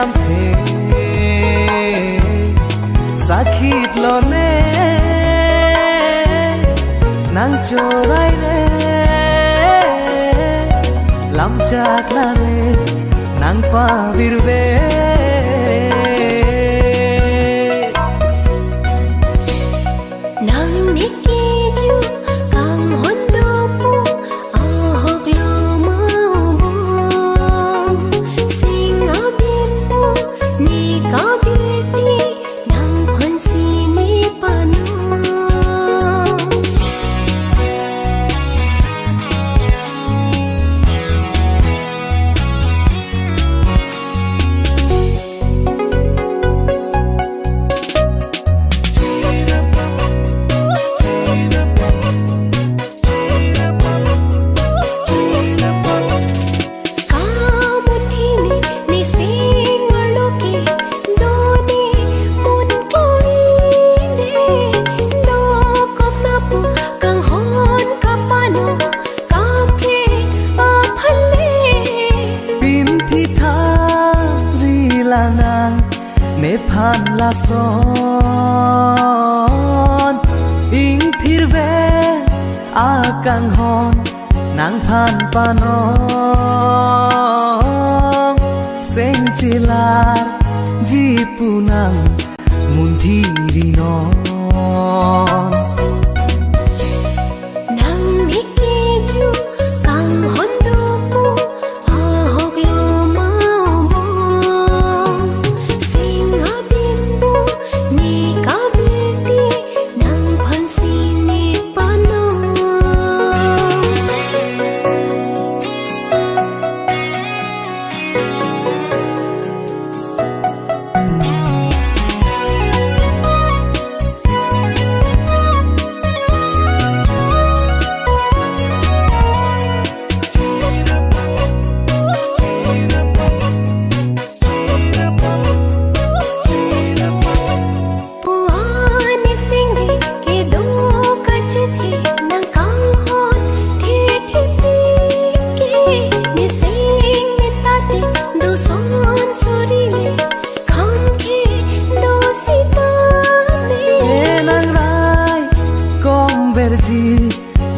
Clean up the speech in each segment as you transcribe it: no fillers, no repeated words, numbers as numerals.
làm thế sakit lo ne nang chorai ne lam chak la ne nang pa virve nang niki ju kang hondo pu ahok lu mau bom sing abin pu ni ka birti nang phansi ni panu ne phan la son ing phir ve a kang hon nang phan panong seng chilar ji punang mun thi ri non nang niki ju kang hondo pu ahok lu mau bom sing abin pu ni ka birti nang phansi ni panu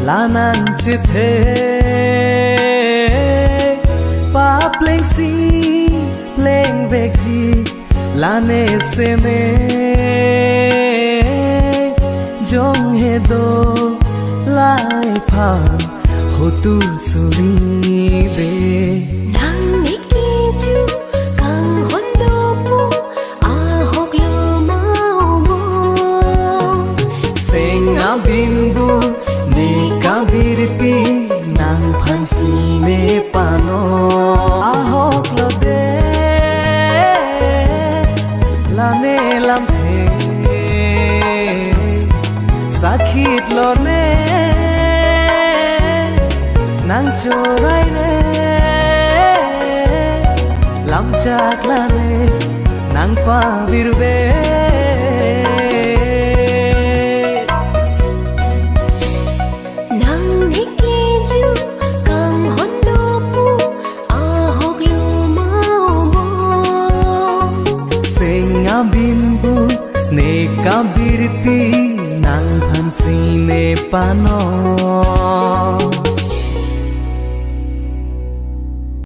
lanan chithe pa pleng si pleng vek ji lane se me jong he do lai pha ho tu suri be nang niki ju kang hondo pu ahok lu mau bom seng abindu ne ka birti nang phansi ne pano ahok lo de la ne lam the sakit lo ne nang chorai ne lam chak la ne nang pa virve binbu ne ka birti nang phansi ne pano